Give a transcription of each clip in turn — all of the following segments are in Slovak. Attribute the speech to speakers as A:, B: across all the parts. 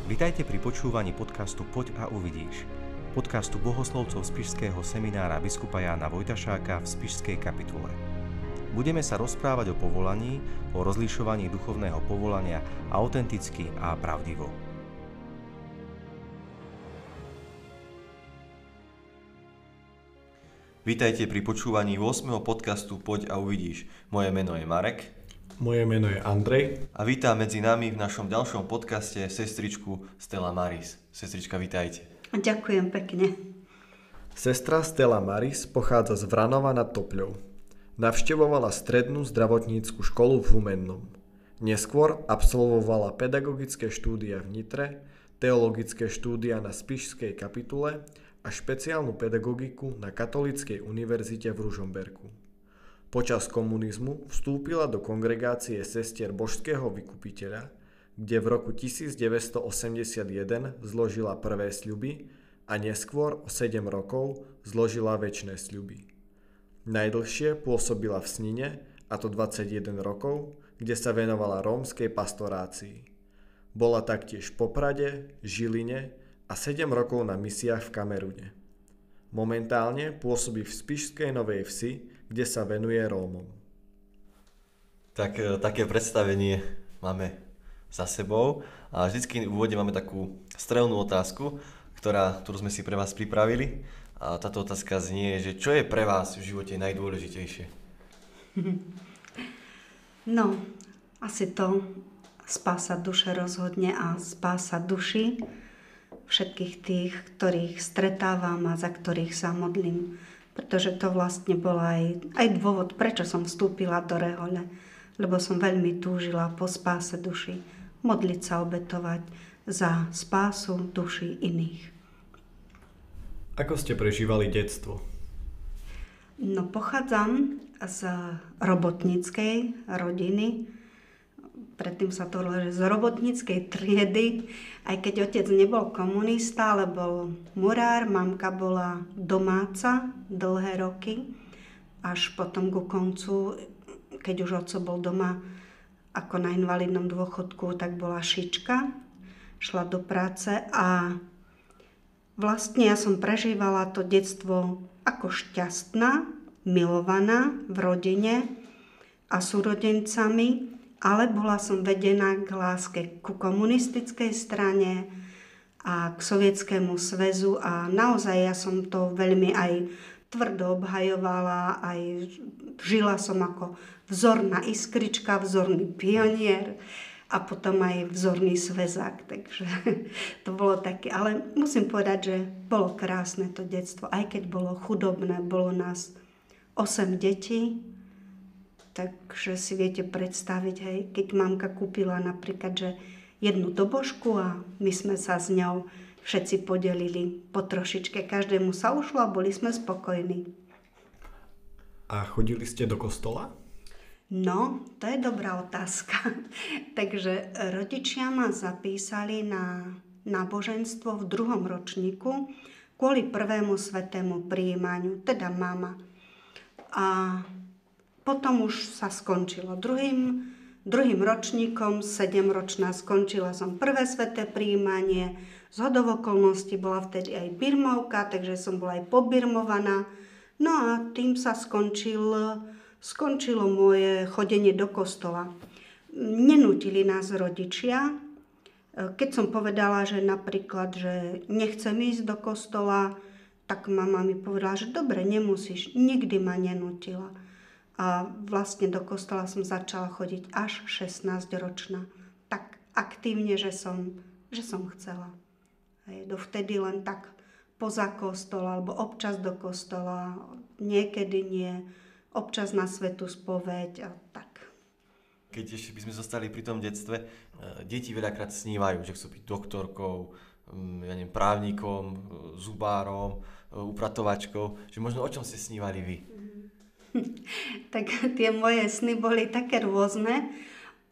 A: Vitajte pri počúvaní podcastu Poď a uvidíš. Podcastu bohoslovcov Spišského seminára biskupa Jána Vojtašáka v Spišskej kapitule. Budeme sa rozprávať o povolaní, o rozlišovaní duchovného povolania autenticky a pravdivo. Vitajte pri počúvaní 8. podcastu Poď a uvidíš. Moje meno je Marek.
B: Moje meno je Andrej.
A: A vítam medzi nami v našom ďalšom podcaste sestričku Stella Maris. Sestrička, vítajte.
C: Ďakujem pekne.
B: Sestra Stella Maris pochádza z Vranova nad Topľou. Navštevovala strednú zdravotnícku školu v Humennom. Neskôr absolvovala pedagogické štúdia v Nitre, teologické štúdia na Spišskej kapitule a špeciálnu pedagogiku na Katolíckej univerzite v Ružomberku. Počas komunizmu vstúpila do kongregácie sestier Božského vykupiteľa, kde v roku 1981 zložila prvé sľuby a neskôr o 7 rokov zložila večné sľuby. Najdlhšie pôsobila v Snine, a to 21 rokov, kde sa venovala rómskej pastorácii. Bola taktiež v Poprade, Žiline a 7 rokov na misiách v Kamerune. Momentálne pôsobí v Spišskej Novej Vsi, kde sa venuje Rómom.
A: Tak také predstavenie máme za sebou a vždycky v úvode máme takú strelnú otázku, ktorú sme si pre vás pripravili. A táto otázka znie, že čo je pre vás v živote najdôležitejšie?
C: No, asi to spása duše rozhodne a spása duši všetkých tých, ktorých stretávam a za ktorých sa modlím. Pretože to vlastne bol aj dôvod, prečo som vstúpila do rehole. Lebo som veľmi túžila po spáse duši. Modliť sa, obetovať za spásu duši iných.
B: Ako ste prežívali detstvo?
C: No, pochádzam z robotníckej rodiny. Predtým sa to hovorilo, že z robotníckej triedy, aj keď otec nebol komunista, ale bol murár, mamka bola domáca dlhé roky, až potom ku koncu, keď už otco bol doma ako na invalidnom dôchodku, tak bola šička, šla do práce a vlastne ja som prežívala to detstvo ako šťastná, milovaná v rodine a súrodencami, ale bola som vedená k láske ku komunistickej strane a k Sovietskému zväzu a naozaj ja som to veľmi aj tvrdo obhajovala, aj žila som ako vzorná iskrička, vzorný pionier a potom aj vzorný sväzák, takže to bolo také. Ale musím povedať, že bolo krásne to detstvo, aj keď bolo chudobné, bolo nás 8 detí. Takže si viete predstaviť, hej, keď mamka kúpila napríklad, že jednu dobožku a my sme sa s ňou všetci podelili po trošičke. Každému sa ušlo a boli sme spokojní.
B: A chodili ste do kostola?
C: No, to je dobrá otázka. Takže rodičia ma zapísali na náboženstvo v 2. ročníku kvôli 1. svätému prijímaniu, teda mama. A potom už sa skončilo druhým ročníkom, 7-ročná, skončila som 1. sväté prijímanie. Zhodou okolností bola vtedy aj birmovka, takže som bola aj pobirmovaná. No a tým sa skončilo moje chodenie do kostola. Nenútili nás rodičia. Keď som povedala, že napríklad, že nechcem ísť do kostola, tak mama mi povedala, že dobre, nemusíš. Nikdy ma nenútila. A vlastne do kostola som začala chodiť až 16-ročná. Tak aktívne, že som chcela. Dovtedy len tak poza kostol, alebo občas do kostola, niekedy nie, občas na svätú spoveď a tak.
A: Keď ešte by sme zostali pri tom detstve, deti veľakrát snívajú, že chcú byť doktorkou, právnikom, zubárom, upratovačkou, že možno o čom ste snívali vy?
C: Tak tie moje sny boli také rôzne,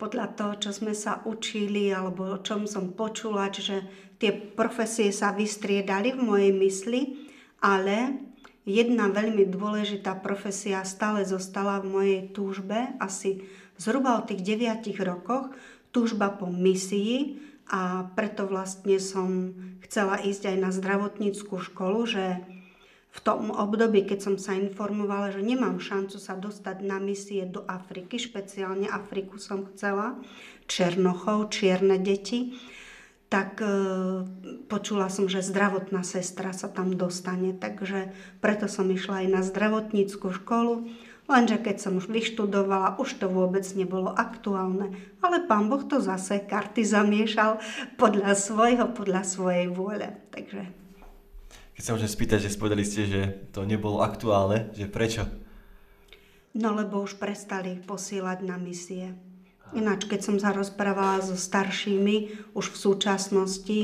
C: podľa toho, čo sme sa učili, alebo o čom som počula, čiže tie profesie sa vystriedali v mojej mysli, ale jedna veľmi dôležitá profesia stále zostala v mojej túžbe, asi zhruba od tých 9 rokoch, túžba po misii a preto vlastne som chcela ísť aj na zdravotníckú školu, že v tom období, keď som sa informovala, že nemám šancu sa dostať na misie do Afriky, špeciálne Afriku som chcela, Černochov, čierne deti, tak počula som, že zdravotná sestra sa tam dostane. Takže preto som išla aj na zdravotníckú školu, lenže keď som už vyštudovala, už to vôbec nebolo aktuálne. Ale Pán Boh to zase karty zamiešal podľa svojej vôle. Takže...
D: Keď sa môžem spýtať, že spovedali ste, že to nebolo aktuálne, že prečo?
C: No lebo už prestali posielať na misie. Ináč, keď som sa rozprávala so staršími, už v súčasnosti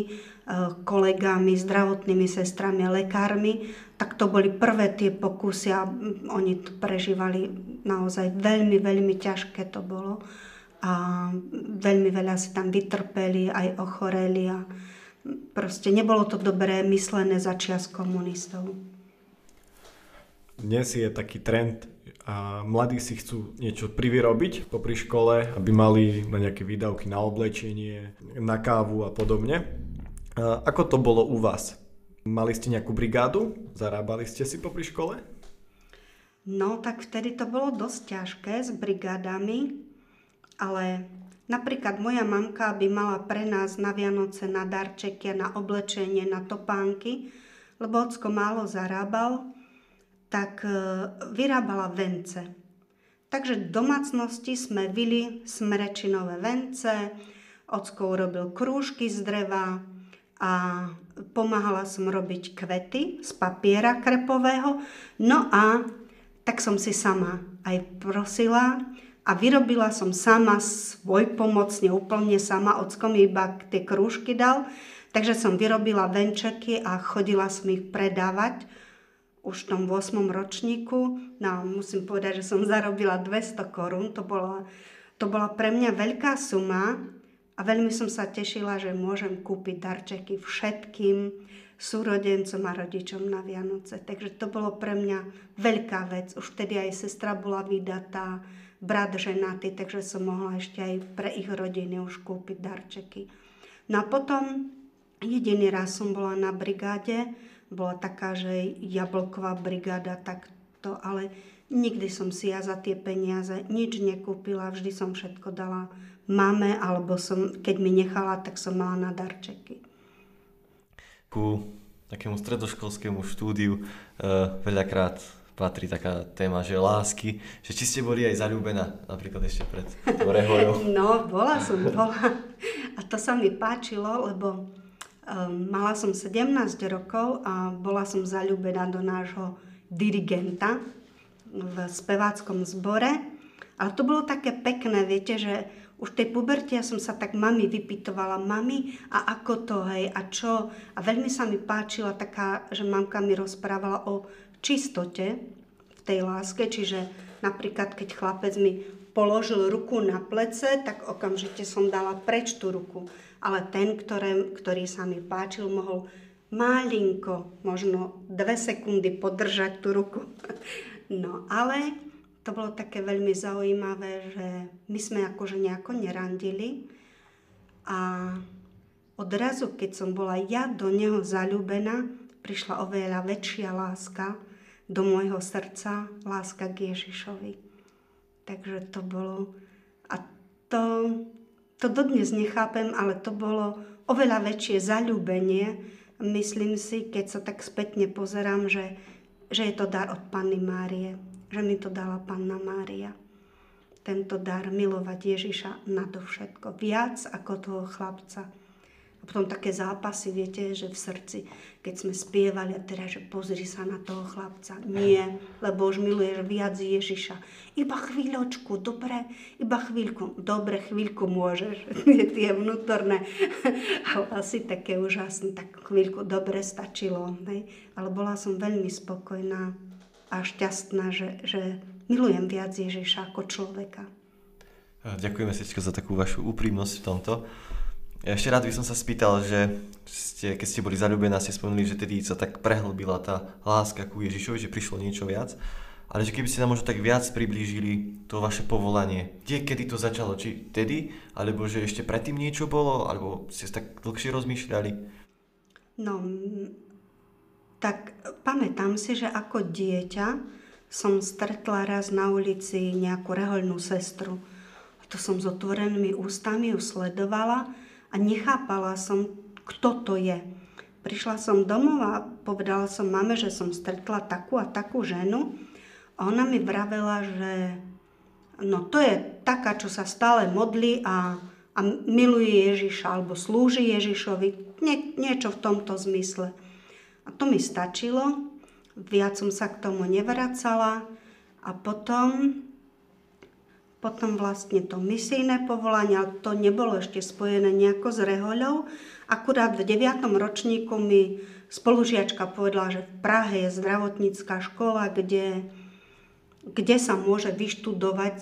C: kolegami, zdravotnými sestrami a lekármi, tak to boli prvé tie pokusy a oni to prežívali naozaj veľmi, veľmi ťažké to bolo. A veľmi veľa si tam vytrpeli, aj ochoreli a proste nebolo to dobré myslené začias komunistov.
B: Dnes je taký trend a mladí si chcú niečo privyrobiť popri škole, aby mali na nejaké výdavky na oblečenie, na kávu a podobne. A ako to bolo u vás? Mali ste nejakú brigádu? Zarábali ste si popri škole?
C: No, tak vtedy to bolo dosť ťažké s brigádami, ale napríklad moja mamka by mala pre nás na Vianoce na darčeky, na oblečenie, na topánky, lebo ocko málo zarábal, tak vyrábala vence. Takže v domácnosti sme vili smrečinové vence, ocko urobil krúžky z dreva a pomáhala som robiť kvety z papiera krepového. No a tak som si sama aj prosila, a vyrobila som sama svojpomocne, úplne sama, ocko mi iba tie krúžky dal. Takže som vyrobila venčeky a chodila som ich predávať už v tom 8. ročníku. No, musím povedať, že som zarobila 200 korún. To bola pre mňa veľká suma a veľmi som sa tešila, že môžem kúpiť darčeky všetkým súrodencom a rodičom na Vianoce. Takže to bolo pre mňa veľká vec. Už vtedy aj sestra bola vydatá, brat ženatý, takže som mohla ešte aj pre ich rodiny už kúpiť darčeky. No a potom jediný raz som bola na brigáde, bola taká, že jablková brigáda, takto, ale nikdy som si ja za tie peniaze nič nekúpila, vždy som všetko dala mame, alebo keď mi nechala, tak som mala na darčeky.
D: Ku takému stredoškolskému štúdiu veľakrát patrí taká téma, že lásky, že či ste boli aj zaľúbená, napríklad ešte pred rehojou.
C: No, bola. A to sa mi páčilo, lebo mala som 17 rokov a bola som zaľúbená do nášho dirigenta v speváckom zbore. Ale to bolo také pekné, viete, že už v tej puberte ja som sa tak mami vypytovala, mami, a ako to, hej, a čo? A veľmi sa mi páčila taká, že mamka mi rozprávala o čistote v tej láske, čiže napríklad, keď chlapec mi položil ruku na plece, tak okamžite som dala preč tú ruku. Ale ten, ktorý sa mi páčil, mohol malinko, možno 2 sekundy podržať tú ruku. No, ale to bolo také veľmi zaujímavé, že my sme akože nejako nerandili a odrazu, keď som bola ja do neho zaľúbená, prišla oveľa väčšia láska do môjho srdca, láska k Ježišovi. Takže to bolo, a to dodnes nechápem, ale to bolo oveľa väčšie zaľúbenie. Myslím si, keď sa tak spätne pozerám, že je to dar od Panny Márie, že mi to dala Panna Mária. Tento dar milovať Ježiša nadovšetko, viac ako toho chlapca. A potom také zápasy, viete, že v srdci, keď sme spievali a teda, že pozri sa na toho chlapca. Nie, lebo už miluješ viac Ježiša. Iba chvíľočku, dobre, iba chvíľku. Dobre, chvíľku môžeš. Tie vnútorné hlasy také úžasné, tak chvíľku dobre stačilo. Ne? Ale bola som veľmi spokojná a šťastná, že milujem viac Ježiša ako človeka.
D: Ďakujeme, Sečko, za takú vašu úprimnosť v tomto. Ja ešte rád by som sa spýtal, že keď ste boli zaľúbená, ste spomenuli, že tedy sa tak prehlbila tá láska ku Ježišovi, že prišlo niečo viac. ale že keby ste nám možno tak viac priblížili to vaše povolanie. Kedy to začalo? Či tedy? Alebo že ešte predtým niečo bolo? Alebo ste tak dlhšie rozmýšľali?
C: No, tak pamätám si, že ako dieťa som stretla raz na ulici nejakú rehoľnú sestru. A to som s otvorenými ústami ju sledovala a nechápala som, kto to je. Prišla som domov a povedala som mame, že som stretla takú a takú ženu. A ona mi vravela, že no to je taká, čo sa stále modlí a miluje Ježiša alebo slúži Ježišovi. Niečo v tomto zmysle. A to mi stačilo. Viac som sa k tomu nevracala. A potom vlastne to misijné povolanie, ale to nebolo ešte spojené nejako s rehoľou. Akurát v 9. ročníku mi spolužiačka povedala, že v Prahe je zdravotnícka škola, kde sa môže vyštudovať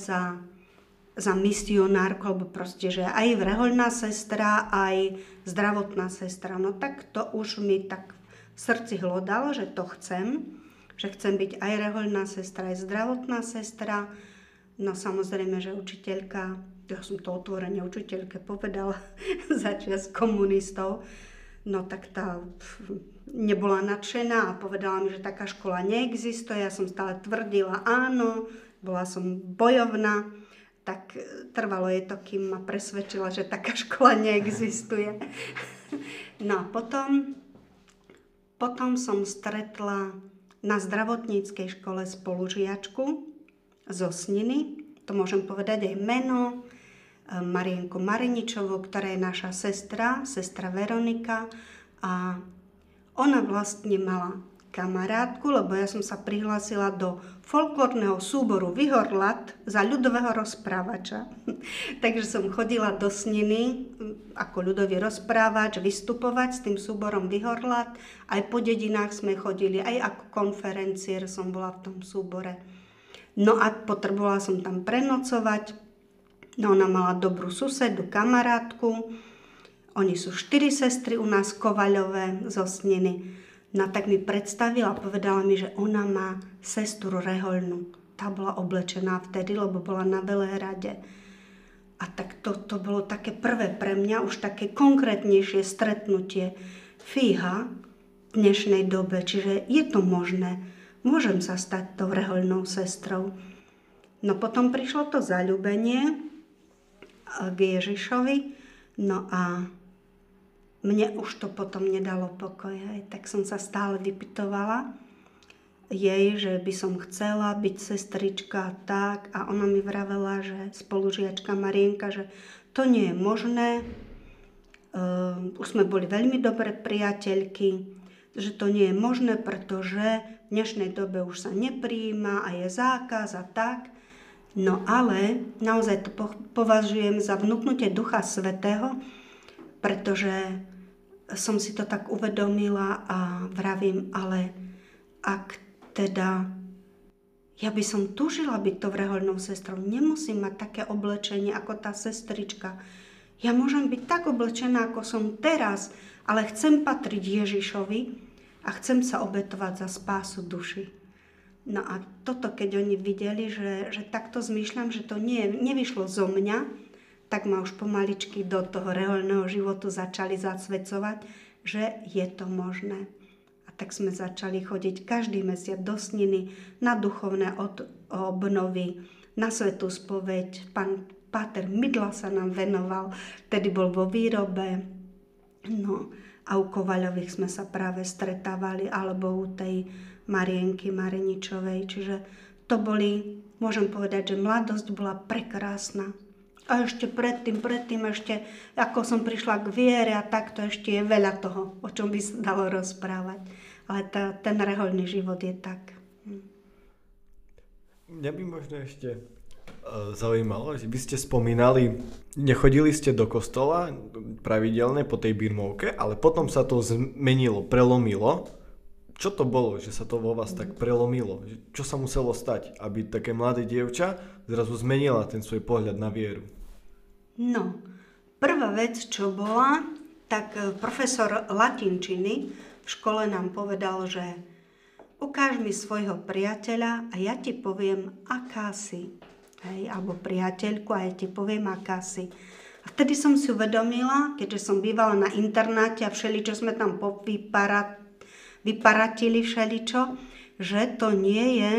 C: za misionárku, alebo proste, že aj rehoľná sestra, aj zdravotná sestra. No tak to už mi tak v srdci hlodalo, že to chcem, že chcem byť aj rehoľná sestra, aj zdravotná sestra. No samozrejme, že učiteľka, ja som to otvorene učiteľke povedala začias komunistov, no tak tá nebola nadšená a povedala mi, že taká škola neexistuje. Ja som stále tvrdila áno, bola som bojovná, tak trvalo je to, kým ma presvedčila, že taká škola neexistuje. No a potom som stretla na zdravotníckej škole spolužiačku zo Sniny, to môžem povedať aj meno, Marienku Mariničovú, ktorá je naša sestra Veronika, a ona vlastne mala kamarátku, lebo ja som sa prihlásila do folklórneho súboru Vyhorlat za ľudového rozprávača. Takže som chodila do Sniny ako ľudový rozprávač, vystupovať s tým súborom Vyhorlat. Aj po dedinách sme chodili, aj ako konferenciér som bola v tom súbore. No a potrebovala som tam prenocovať. No ona mala dobrú susedu, kamarátku. Oni sú 4 sestry u nás Kovaľové zo Sniny. No tak mi predstavila, povedala mi, že ona má sestru rehoľnú. Tá bola oblečená vtedy, lebo bola na Velehrade. A tak to bolo také prvé pre mňa, už také konkrétnejšie stretnutie. Fíha v dnešnej dobe, čiže je to možné. Môžem sa stať tou rehoľnou sestrou. No potom prišlo to zaľúbenie k Ježišovi, no a mne už to potom nedalo pokoj, tak som sa stále vypytovala jej, že by som chcela byť sestrička tak, a ona mi vravela, že spolužiačka Marienka, že to nie je možné, už sme boli veľmi dobré priateľky, že to nie je možné, pretože v dnešnej dobe už sa neprijíma a je zákaz a tak. No ale naozaj to považujem za vnúknutie Ducha Svätého, pretože som si to tak uvedomila a vravím, ale ak teda ja by som túžila byť to rehoľnou sestrou, nemusím mať také oblečenie ako tá sestrička. Ja môžem byť tak oblečená, ako som teraz, ale chcem patriť Ježišovi a chcem sa obetovať za spásu duši. No a toto, keď oni videli, že takto zmýšľam, že to nevyšlo zo mňa, tak ma už pomaličky do toho rehoľného životu začali zasvedcovať, že je to možné. A tak sme začali chodiť každý mesiac do Sniny na duchovné obnovy, na svätú spoveď. Pán Páter Mydla sa nám venoval, vtedy bol vo výrobe. No a u Kovaľových sme sa práve stretávali, alebo u tej Marienky Mariničovej. Čiže to boli, môžem povedať, že mladosť bola prekrásna. A ešte predtým ešte, ako som prišla k viere a takto, ešte je veľa toho, o čom by sa dalo rozprávať. Ale ten rehoľný život je tak.
B: Mňa by možno ešte zaujímalo, že vy ste spomínali, nechodili ste do kostola pravidelne po tej birmovke, ale potom sa to zmenilo, prelomilo. Čo to bolo, že sa to vo vás tak prelomilo? Čo sa muselo stať, aby také mladé dievča zrazu zmenila ten svoj pohľad na vieru?
C: No, prvá vec, čo bola, tak profesor latinčiny v škole nám povedal, že ukáž mi svojho priateľa a ja ti poviem, aká si. Hej, alebo priateľku a ja ti poviem, aká si. A vtedy som si uvedomila, keďže som bývala na internáte a všeličo sme tam vyparatili všeličo, že to nie je,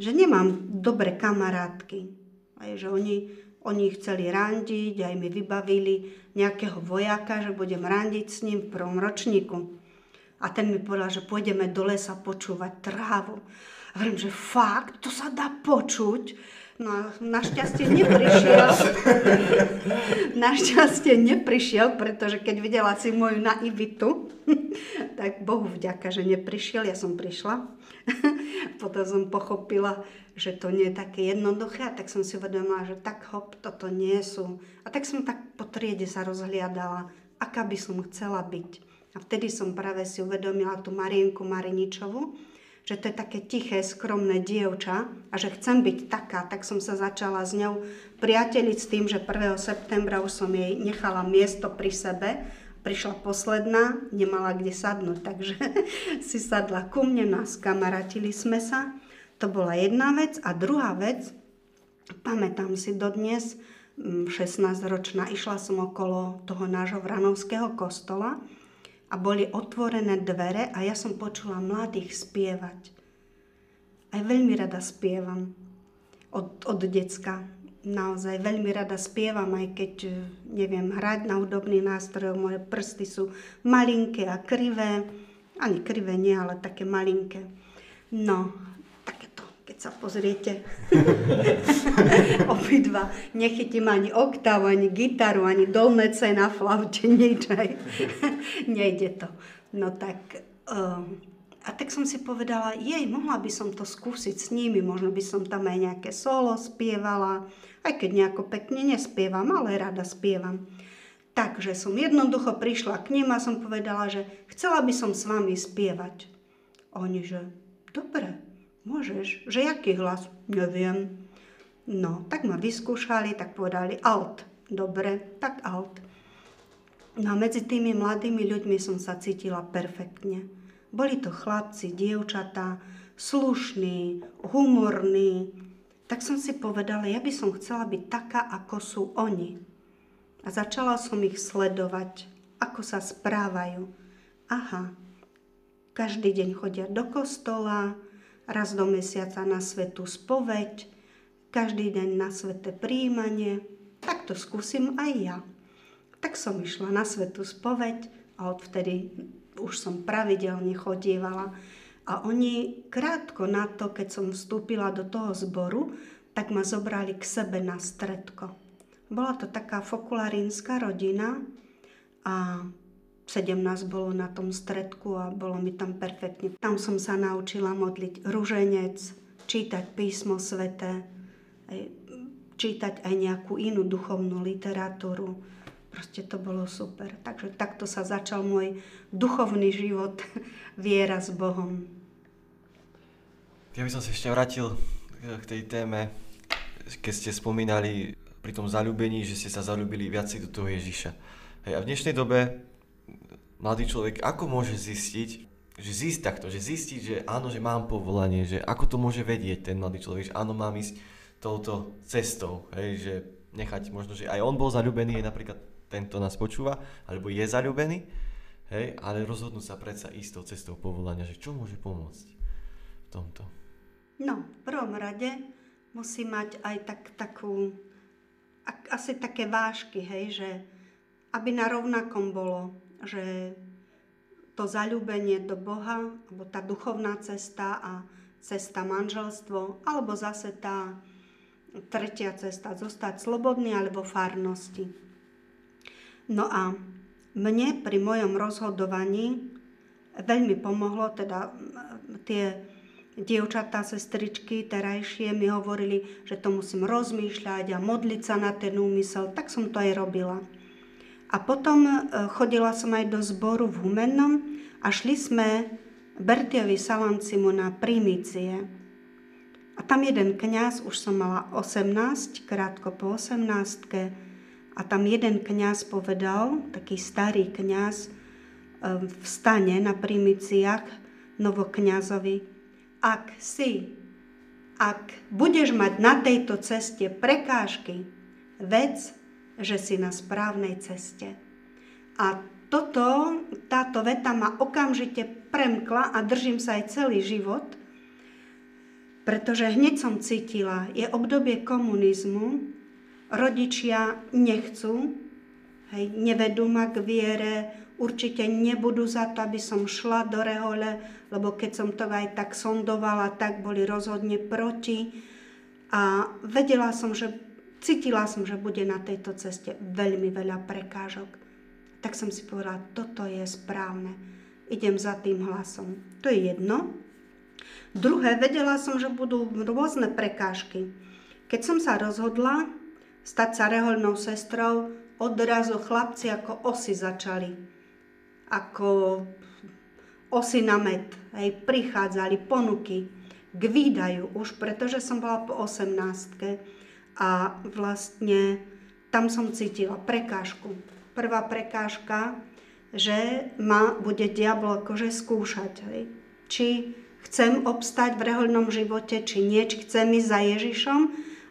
C: že nemám dobré kamarátky. Aj, že oni chceli randiť, aj mi vybavili nejakého vojaka, že budem randiť s ním v prvom ročníku. A ten mi povedal, že pôjdeme do lesa počúvať trávu. A hovorím, že fakt, to sa dá počuť. No našťastie neprišiel. Našťastie neprišiel, pretože keď videla si moju naivitu, tak Bohu vďaka, že neprišiel, ja som prišla. Potom som pochopila, že to nie je také jednoduché, a tak som si uvedomila, že tak hop, toto nie sú. A tak som tak po triede sa rozhliadala, aká by som chcela byť. A vtedy som práve si uvedomila tú Marienku Mariničovu, že to je také tiché, skromné dievča a že chcem byť taká, tak som sa začala s ňou priateliť s tým, že 1. septembra už som jej nechala miesto pri sebe. Prišla posledná, nemala kde sadnúť, takže si sadla ku mne, nás kamarátili sme sa. To bola jedna vec. A druhá vec, pamätám si dodnes, 16-ročná, išla som okolo toho nášho Vranovského kostola, a boli otvorené dvere a ja som počula mladých spievať. Aj veľmi rada spievam. Od decka. Naozaj veľmi rada spievam, aj keď neviem hrať na hudobný nástroj. Moje prsty sú malinké a krivé. Ani krivé nie, ale také malinké. No, takéto, keď sa pozriete. Obidva. Nechytím ani oktávu, ani gitaru, ani dolné C na flaute, nič aj. Nejde to. No tak, a tak som si povedala, mohla by som to skúsiť s nimi, možno by som tam aj nejaké solo spievala, aj keď nejako pekne nespievam, ale rada spievam. Takže som jednoducho prišla k nim a som povedala, že chcela by som s vami spievať. Oni, že dobre, môžeš, že jaký hlas? Neviem. No, tak ma vyskúšali, tak povedali alt. Dobre, tak alt. No a medzi tými mladými ľuďmi som sa cítila perfektne. Boli to chlapci, dievčatá, slušní, humorní. Tak som si povedala, ja by som chcela byť taká, ako sú oni. A začala som ich sledovať, ako sa správajú. Aha, každý deň chodia do kostola, raz do mesiaca na svätú spoveď, každý deň na sväté prijímanie. Tak to skúsim aj ja. Tak som išla na svätú spoveď a odvtedy už som pravidelne chodievala. A oni krátko na to, keď som vstúpila do toho zboru, tak ma zobrali k sebe na stredko. Bola to taká fokularínska rodina a 17 bolo na tom stredku a bolo mi tam perfektne. Tam som sa naučila modliť ruženec, čítať písmo sväté, čítať aj nejakú inú duchovnú literatúru. Proste to bolo super. Takže takto sa začal môj duchovný život, viera s Bohom.
D: Ja by som sa ešte vrátil k tej téme, keď ste spomínali pri tom zaľúbení, že ste sa zaľúbili viacej do toho Ježiša. Hej, a v dnešnej dobe mladý človek ako môže zistiť, že zistiť, že áno, že mám povolanie, že ako to môže vedieť ten mladý človek, že áno, mám ísť touto cestou, hej, že nechať možno, že aj on bol zaľúbený, napríklad tento nás počúva, alebo je zaľúbený, hej, ale rozhodnúť sa predsa ísť tou cestou povolania, že čo môže pomôcť v tomto?
C: No, v prvom rade musí mať aj takú, asi také vážky, hej, že aby na rovnakom bolo, že to zaľúbenie do Boha, alebo tá duchovná cesta a cesta manželstvo, alebo zase tá tretia cesta, zostať slobodný alebo farnosti. No a mne pri mojom rozhodovaní veľmi pomohlo, teda tie dievčatá, sestričky terajšie mi hovorili, že to musím rozmýšľať a modliť sa na ten úmysel, tak som to aj robila. A potom chodila som aj do zboru v Humennom a šli sme Bertiovi Salancimu na primície. A tam jeden kňaz, už som mala 18, krátko po 18-ke, a tam jeden kňaz povedal, taký starý kňaz v stane na primíciách, novokňazovi: ak budeš mať na tejto ceste prekážky, vedz, že si na správnej ceste. A táto veta ma okamžite premkla a držím sa aj celý život, pretože hneď som cítila, je obdobie komunizmu, rodičia nechcú, nevedú ma k viere, určite nebudú za to, aby som šla do rehole, lebo keď som to aj tak sondovala, tak boli rozhodne proti. A cítila som, že bude na tejto ceste veľmi veľa prekážok. Tak som si povedala, toto je správne. Idem za tým hlasom. To je jedno. Druhé, vedela som, že budú rôzne prekážky. Keď som sa rozhodla stať sa rehoľnou sestrou, odrazu chlapci ako osy začali. Ako osy na med. Prichádzali ponuky k výdaju už, pretože som bola po 18. A vlastne tam som cítila prekážku. Prvá prekážka, že ma bude diabol akože skúšať. Či chcem obstať v rehoľnom živote, či nie, či chcem ísť za Ježišom,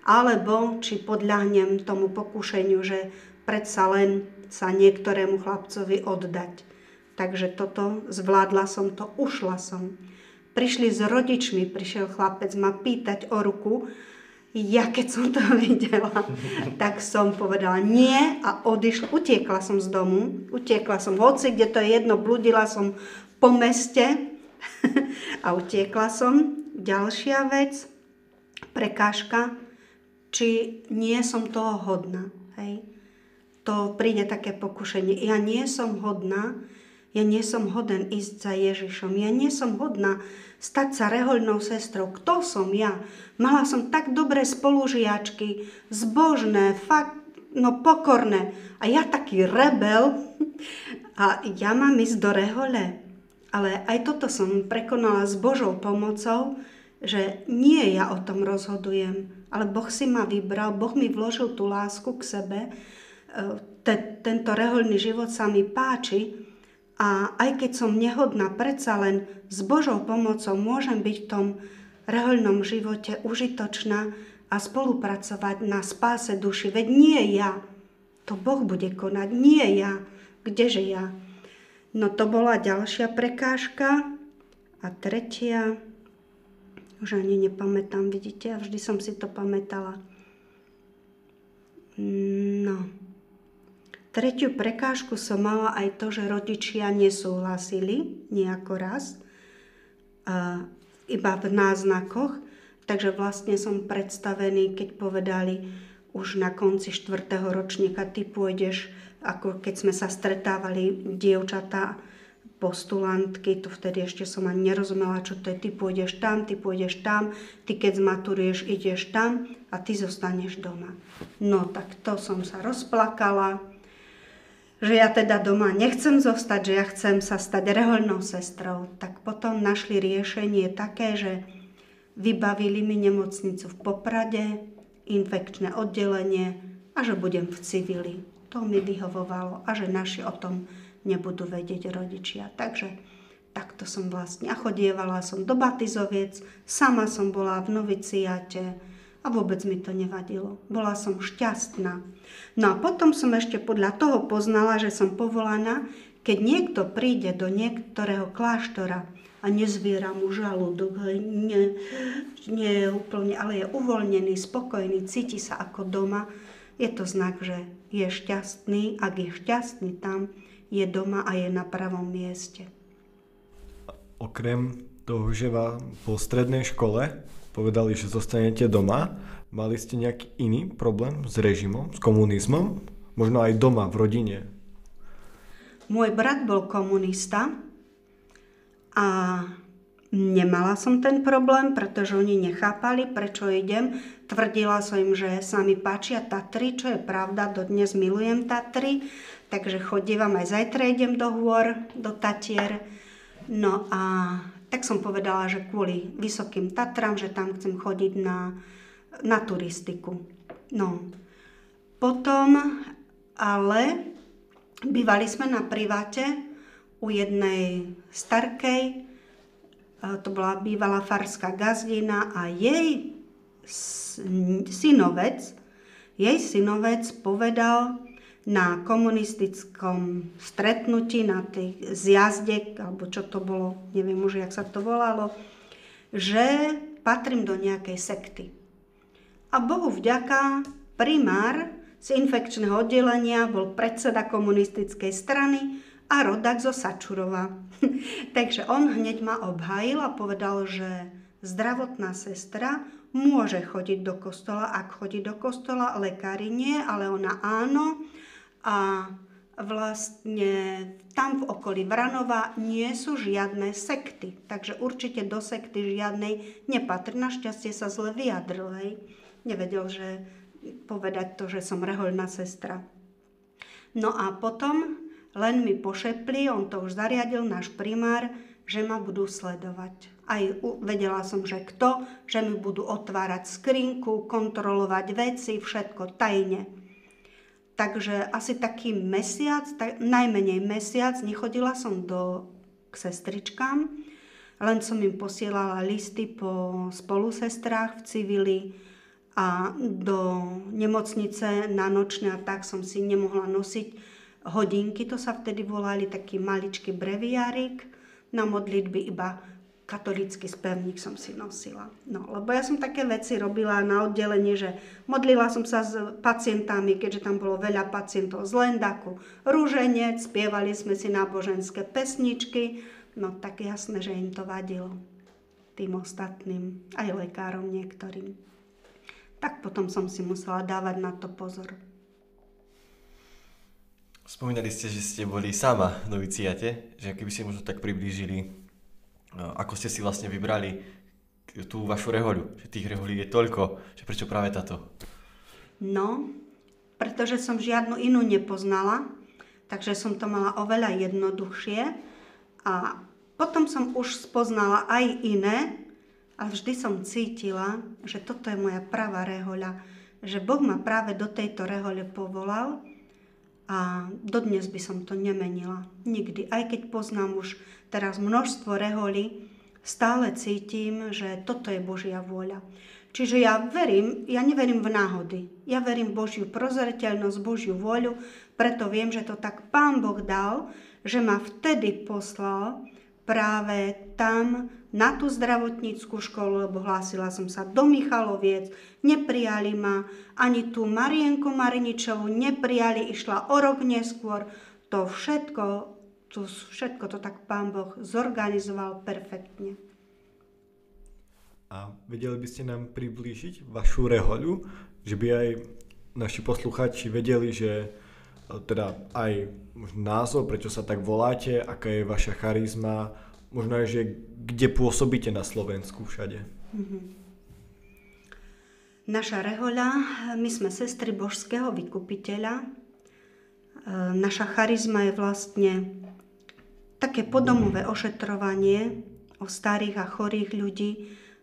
C: alebo či podľahnem tomu pokúšeniu, že predsa len sa niektorému chlapcovi oddať. Takže toto, zvládla som to, ušla som. Prišli s rodičmi, prišiel chlapec ma pýtať o ruku. Ja keď som to videla, tak som povedala nie a odišla. Utiekla som z domu, utiekla som hoci, kde to je jedno, bludila som po meste a utiekla som. Ďalšia vec, prekážka, či nie som toho hodná. To príde také pokušenie. Ja nie som hodná, ja nie som hoden ísť za Ježišom. Ja nie som hodná stať sa rehoľnou sestrou. Kto som ja? Mala som tak dobré spolužiačky, zbožné, fakt, pokorné. A ja taký rebel. A ja mám ísť do rehole. Ale aj toto som prekonala s Božou pomocou, že nie ja o tom rozhodujem, ale Boh si ma vybral, Boh mi vložil tú lásku k sebe. Tento rehoľný život sa mi páči. A aj keď som nehodná, predsa len s Božou pomocou môžem byť v tom rehoľnom živote užitočná a spolupracovať na spáse duši. Veď nie ja, to Boh bude konať, nie ja. Kdeže ja? No to bola ďalšia prekážka. A tretia, už ani nepamätám, vidíte, a vždy som si to pamätala. Tretiu prekážku som mala aj to, že rodičia nesúhlasili nejako raz, iba v náznakoch. Takže vlastne som predstavený, keď povedali už na konci 4. ročníka, ty pôjdeš, ako keď sme sa stretávali dievčatá, postulantky, to vtedy ešte som ani nerozumela, čo to je, ty pôjdeš tam, ty keď zmaturuješ, ideš tam a ty zostaneš doma. No tak to som sa rozplakala, že ja teda doma nechcem zostať, že ja chcem sa stať rehoľnou sestrou. Tak potom našli riešenie také, že vybavili mi nemocnicu v Poprade, infekčné oddelenie a že budem v civili. To mi vyhovovalo a že naši o tom nebudú vedieť rodičia. Takže takto som vlastne. A chodievala som do Batizoviec, sama som bola v noviciáte a vôbec mi to nevadilo. Bola som šťastná. No a potom som ešte podľa toho poznala, že som povolaná, keď niekto príde do niektorého kláštora a nezviera mu žalúdok, nie je úplne, ale je uvoľnený, spokojný, cíti sa ako doma, je to znak, že je šťastný. Ak je šťastný tam, je doma a je na pravom mieste.
B: Okrem toho, že vám po strednej škole povedali, že zostanete doma, mali ste nejaký iný problém s režimom, s komunizmom? Možno aj doma, v rodine?
C: Môj brat bol komunista a nemala som ten problém, pretože oni nechápali, prečo idem. Tvrdila som im, že sa mi páčia Tatry, čo je pravda, dodnes milujem Tatry, takže chodívam, aj zajtra idem do hôr, do Tatier. No a tak som povedala, že kvôli Vysokým Tatram, že tam chcem chodiť na turistiku. No, potom ale bývali sme na priváte u jednej starkej, to bola bývalá farská gazdina a jej synovec povedal na komunistickom stretnutí, na tej zjazde, alebo čo to bolo, neviem už, jak sa to volalo, že patrím do nejakej sekty. A Bohu vďaka, primár z infekčného oddelenia bol predseda komunistickej strany a rodák zo Sačurova. Takže on hneď ma obhájil a povedal, že zdravotná sestra môže chodiť do kostola, ak chodí do kostola, lekári nie, ale ona áno. A vlastne tam v okolí Vranova nie sú žiadne sekty. Takže určite do sekty žiadnej nepatrí. Našťastie sa zle vyjadril, hej. Nevedel, že povedať to, že som rehoľná sestra. No a potom len mi pošepli, on to už zariadil, náš primár, že ma budú sledovať. Aj vedela som, že kto, že mi budú otvárať skrinku, kontrolovať veci, všetko tajne. Takže asi taký mesiac, najmenej mesiac, nechodila som k sestričkám, len som im posielala listy po spolusestrách v civili a do nemocnice na nočné a tak som si nemohla nosiť hodinky, to sa vtedy volali, taký maličký breviárik, na modlitby iba katolícky spevník som si nosila. No, lebo ja som také veci robila na oddelení, že modlila som sa s pacientami, keďže tam bolo veľa pacientov z Lendaku, rúženec, spievali sme si náboženské pesničky, no tak jasné, že im to vadilo, tým ostatným, aj lekárom niektorým. Tak potom som si musela dávať na to pozor.
D: Spomínali ste, že ste boli sama v noviciate, že keby ste možno tak priblížili, ako ste si vlastne vybrali tú vašu rehoľu, že tých reholí je toľko, že prečo práve táto?
C: No, pretože som žiadnu inú nepoznala, takže som to mala oveľa jednoduchšie a potom som už spoznala aj iné, ale vždy som cítila, že toto je moja pravá rehoľa, že Boh ma práve do tejto rehole povolal a dodnes by som to nemenila. Nikdy. Aj keď poznám už teraz množstvo reholí, stále cítim, že toto je Božia vôľa. Čiže ja neverím v náhody. Ja verím v Božiu prozreteľnosť, Božiu vôľu, preto viem, že to tak Pán Boh dal, že ma vtedy poslal práve tam na tú zdravotníckú školu, lebo hlásila som sa do Michaloviec, neprijali ma, ani tú Marienku Mariničovú neprijali, išla o rok neskôr. To všetko to tak Pán Boh zorganizoval perfektne.
B: A vedeli by ste nám priblížiť vašu rehoľu, že by aj naši poslucháči vedeli, že teda aj názov, prečo sa tak voláte, aká je vaša charizma, možno aj, že kde pôsobíte na Slovensku všade.
C: Naša rehoľa, my sme sestry Božského vykupiteľa. Naša charizma je vlastne také podomové ošetrovanie o starých a chorých ľudí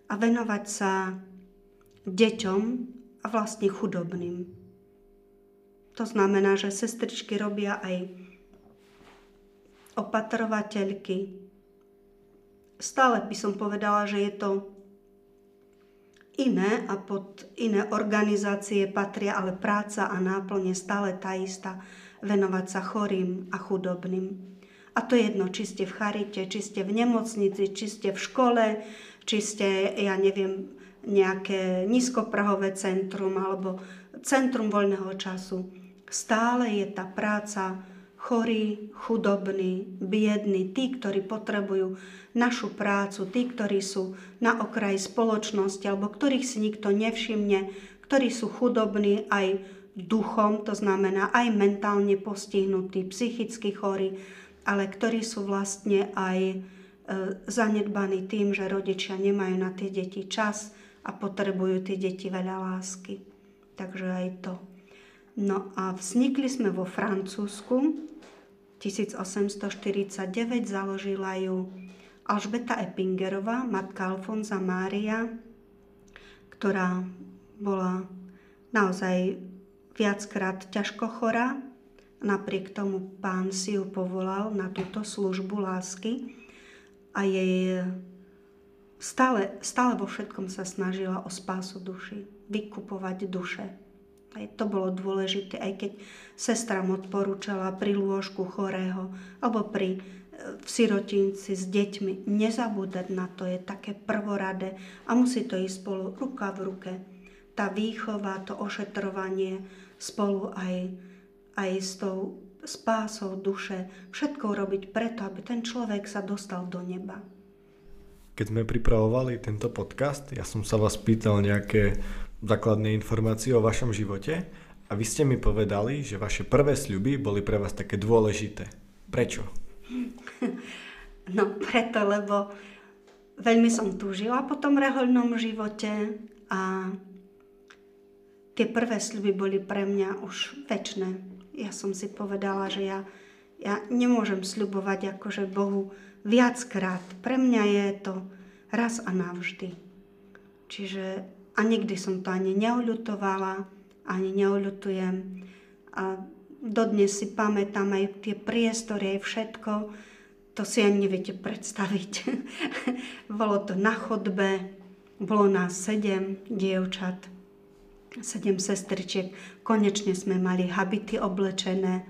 C: a venovať sa deťom a vlastne chudobným. To znamená, že sestričky robia aj opatrovateľky. Stále by som povedala, že je to iné a pod iné organizácie patria, ale práca a náplň je stále tá istá, venovať sa chorým a chudobným. A to je jedno, či ste v charite, či ste v nemocnici, či ste v škole, či ste, nejaké nízkoprahové centrum alebo centrum voľného času. Stále je tá práca chorí, chudobní, biední, tí, ktorí potrebujú našu prácu, tí, ktorí sú na okraji spoločnosti alebo ktorých si nikto nevšimne, ktorí sú chudobní aj duchom, to znamená aj mentálne postihnutí, psychicky chorí, ale ktorí sú vlastne aj zanedbaní tým, že rodičia nemajú na tie deti čas a potrebujú tie deti veľa lásky. Takže aj to. No a vznikli sme vo Francúzsku. 1849 založila ju Alžbeta Eppingerová, matka Alfonza Mária, ktorá bola naozaj viackrát ťažko chorá. Napriek tomu Pán si ju povolal na túto službu lásky a jej stále vo všetkom sa snažila o spásu duši, vykupovať duše. Aj to bolo dôležité, aj keď sestram odporúčala pri lôžku chorého alebo v sirotinci s deťmi. Nezabúdať na to je také prvoradé a musí to ísť spolu ruka v ruke. Tá výchova, to ošetrovanie spolu aj s tou spásou duše, všetko robiť preto, aby ten človek sa dostal do neba.
B: Keď sme pripravovali tento podcast, ja som sa vás pýtal nejaké základné informácie o vašom živote a vy ste mi povedali, že vaše prvé sľuby boli pre vás také dôležité. Prečo?
C: No preto, lebo veľmi som túžila po tom rehoľnom živote a tie prvé sľuby boli pre mňa už večné. Ja som si povedala, že ja nemôžem sľubovať akože Bohu viackrát. Pre mňa je to raz a navždy. Čiže a nikdy som to ani neoľutovala, ani neoľutujem. A dodnes si pamätám aj tie priestory, aj všetko. To si ani neviete predstaviť. Bolo to na chodbe, bolo nás 7 dievčat, 7 sestričiek. Konečne sme mali habity oblečené,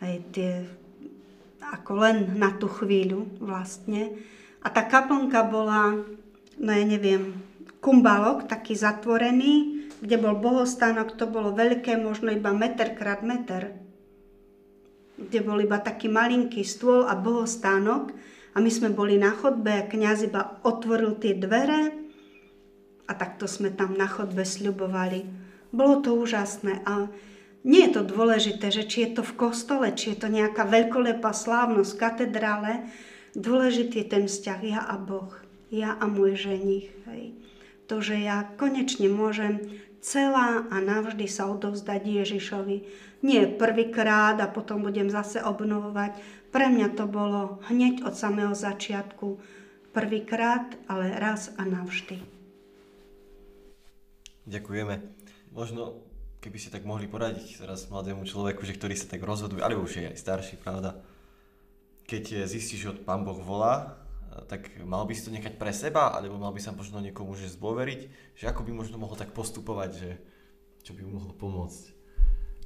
C: aj tie ako len na tú chvíľu vlastne. A tá kaplnka bola, no ja neviem, kumbalok, taký zatvorený, kde bol bohostánok, to bolo veľké, možno iba meter krát meter. Kde bol iba taký malinký stôl a bohostánok a my sme boli na chodbe a kňaz iba otvoril tie dvere a takto sme tam na chodbe sľubovali. Bolo to úžasné a nie je to dôležité, že či je to v kostole, či je to nejaká veľkolepá slávnosť v katedrále. Dôležitý je ten vzťah ja a Boh, ja a môj ženich. Hej. To, že ja konečne môžem celá a navždy sa odovzdať Ježišovi. Nie prvýkrát a potom budem zase obnovovať. Pre mňa to bolo hneď od samého začiatku. Prvýkrát, ale raz a navždy.
D: Ďakujeme. Možno, keby ste tak mohli poradiť teraz mladému človeku, že ktorý sa tak rozhoduje, ale už je aj starší, pravda? Keď zistíš, že Pán Boh volá, tak mal by si to nechať pre seba, alebo mal by sa možno niekomu že zdôveriť, že ako by možno mohol tak postupovať, že čo by mu mohlo pomôcť.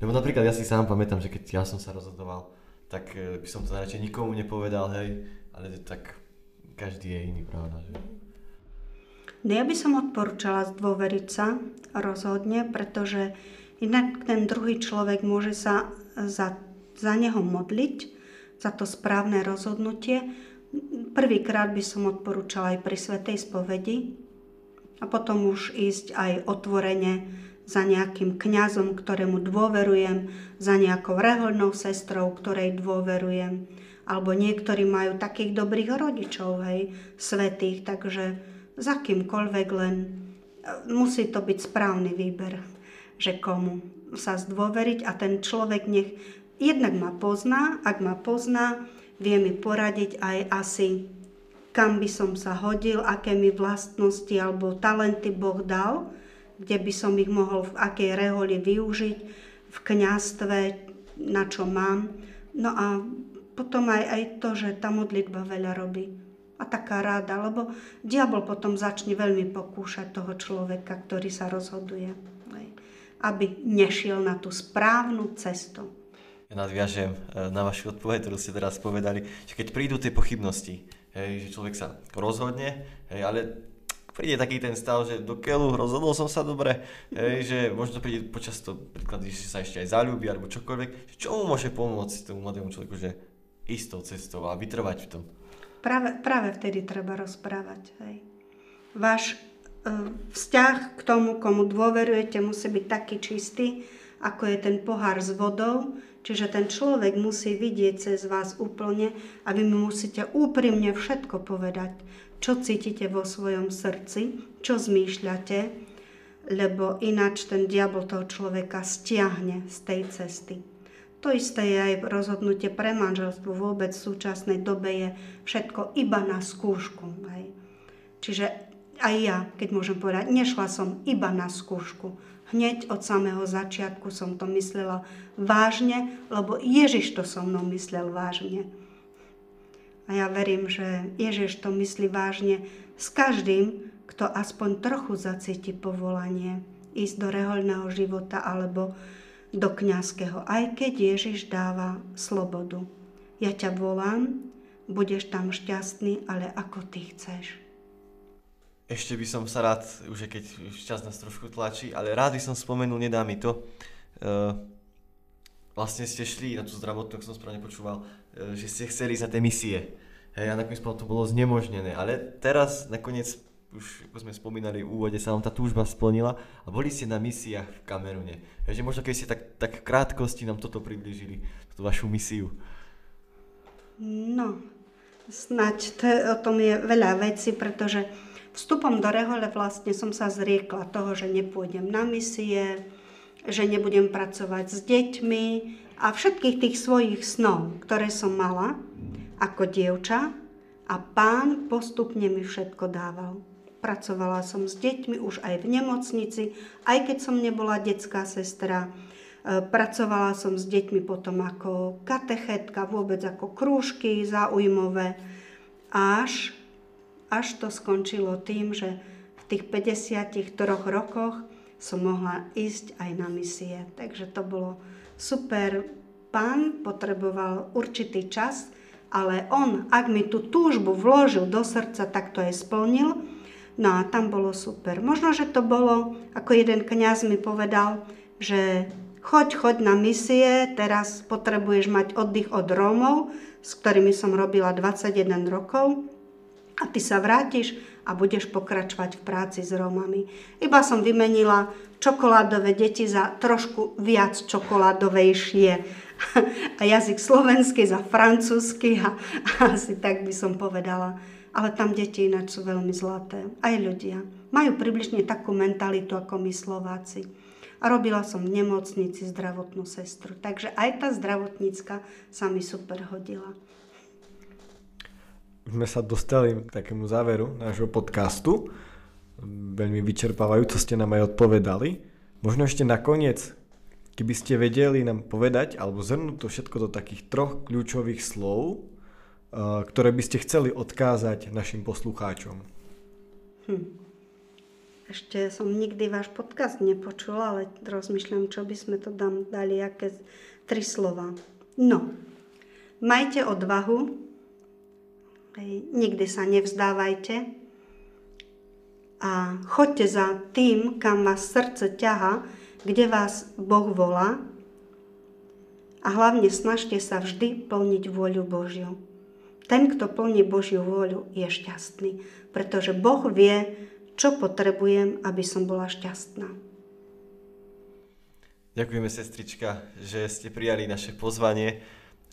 D: Lebo napríklad ja si sám pamätám, že keď ja som sa rozhodoval, tak by som to radšej nikomu nepovedal, hej, ale tak každý je iný, pravda, že?
C: No ja by som odporúčala zdôveriť sa rozhodne, pretože inak ten druhý človek môže sa za neho modliť, za to správne rozhodnutie. Prvýkrát by som odporúčala aj pri svätej spovedi a potom už ísť aj otvorene za nejakým kňazom, ktorému dôverujem, za nejakou rehoľnou sestrou, ktorej dôverujem. Alebo niektorí majú takých dobrých rodičov, hej, svätých, takže za kýmkoľvek len musí to byť správny výber, že komu sa zdôveriť a ten človek nech jednak ma pozná, ak ma pozná, vie mi poradiť aj asi, kam by som sa hodil, aké mi vlastnosti alebo talenty Boh dal, kde by som ich mohol v akej reholi využiť, v kňazstve, na čo mám. No a potom aj to, že tá modlitba veľa robí. A taká ráda, lebo diabol potom začne veľmi pokúšať toho človeka, ktorý sa rozhoduje, aby nešiel na tú správnu cestu.
D: Ja nadviažem na vašu odpoveď, ktorú ste teraz povedali, že keď prídu tie pochybnosti, hej, že človek sa rozhodne, hej, ale príde taký ten stav, že do keľu rozhodol som sa dobre, hej, že možno príde počas toho príkladu, že sa ešte aj zaľúbi alebo čokoľvek, čo mu môže pomôcť tomu mladému človeku, že ísť tou cestou a vytrvať v tom.
C: Práve vtedy treba rozprávať. Hej. Váš vzťah k tomu, komu dôverujete, musí byť taký čistý, ako je ten pohár s vodou, čiže ten človek musí vidieť cez vás úplne a vy mu musíte úprimne všetko povedať, čo cítite vo svojom srdci, čo zmýšľate, lebo ináč ten diabol toho človeka stiahne z tej cesty. To isté je aj rozhodnutie pre manželstvo. Vôbec v súčasnej dobe je všetko iba na skúšku. Hej. Čiže aj ja, keď môžem povedať, nešla som iba na skúšku. Hneď od samého začiatku som to myslela vážne, lebo Ježiš to so mnou myslel vážne. A ja verím, že Ježiš to myslí vážne s každým, kto aspoň trochu zacíti povolanie ísť do rehoľného života alebo do kňazského, aj keď Ježiš dáva slobodu. Ja ťa volám, budeš tam šťastný, ale ako ty chceš.
D: Ešte by som sa rád, už keď čas nás trošku tlačí, ale rád by som spomenul, nedá mi to. Vlastne ste šli na tú zdravotnú, ak som správne počúval, že ste chceli ísť na tie misie. Hej, a nakoniec to bolo znemožnené, ale teraz nakoniec, už ako sme spomínali v úvode, sa vám tá túžba splnila a boli ste na misiách v Kamerune. Takže možno keď ste tak v krátkosti nám toto priblížili, tú vašu misiu.
C: No, snaď o tom je veľa vecí, pretože vstupom do rehole vlastne som sa zriekla toho, že nepôjdem na misie, že nebudem pracovať s deťmi a všetkých tých svojich snov, ktoré som mala ako dievča, a Pán postupne mi všetko dával. Pracovala som s deťmi už aj v nemocnici, aj keď som nebola detská sestra. Pracovala som s deťmi potom ako katechetka, vôbec ako krúžky záujmové. Až to skončilo tým, že v tých 53 rokoch som mohla ísť aj na misie. Takže to bolo super. Pán potreboval určitý čas, ale on, ak mi tú túžbu vložil do srdca, tak to aj splnil. No a tam bolo super. Možno, že to bolo, ako jeden kňaz mi povedal, že choď na misie, teraz potrebuješ mať oddych od Rómov, s ktorými som robila 21 rokov, a ty sa vrátiš a budeš pokračovať v práci s Rómami. Iba som vymenila čokoládové deti za trošku viac čokoládovejšie a jazyk slovenský za francúzsky a asi tak by som povedala. Ale tam deti ináč sú veľmi zlaté. Aj ľudia. Majú približne takú mentalitu ako my Slováci. A robila som v nemocnici zdravotnú sestru. Takže aj tá zdravotnícka sa mi super hodila.
B: Už sme sa dostali k takému záveru nášho podcastu. Veľmi vyčerpávajúco ste nám aj odpovedali. Možno ešte nakoniec, keby ste vedeli nám povedať alebo zhrnúť to všetko do takých 3 kľúčových slov, ktoré by ste chceli odkázať našim poslucháčom.
C: Ešte som nikdy váš podcast nepočula, ale rozmýšľam, čo by sme to dali, aké 3 slova. No, majte odvahu, nikdy sa nevzdávajte a choďte za tým, kam vás srdce ťaha, kde vás Boh volá, a hlavne snažte sa vždy plniť vôľu Božiu. Ten, kto plní Božiu vôľu, je šťastný, pretože Boh vie, čo potrebujem, aby som bola šťastná.
D: Ďakujeme, sestrička, že ste prijali naše pozvanie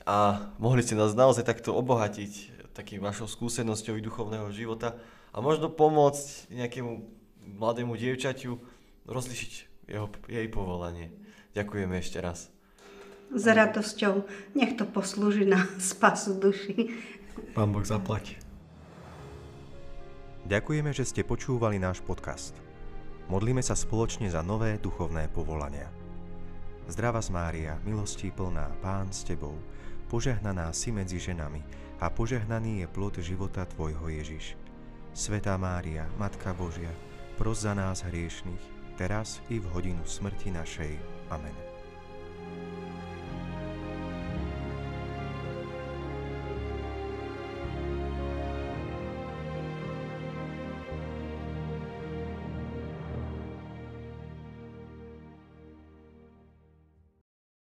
D: a mohli ste nás naozaj takto obohatiť takým vašou skúsenosťou i duchovného života a možno pomôcť nejakému mladému dievčaťu rozlišiť jej povolanie. Ďakujeme ešte raz.
C: S radosťou. Nech to poslúži na spasu duši.
B: Pán Boh zaplať.
A: Ďakujeme, že ste počúvali náš podcast. Modlíme sa spoločne za nové duchovné povolania. Zdravá Mária, milostí plná, Pán s tebou, požehnaná si medzi ženami a požehnaný je plod života tvojho Ježiš. Svätá Mária, Matka Božia, pros za nás hriešnych, teraz i v hodinu smrti našej. Amen.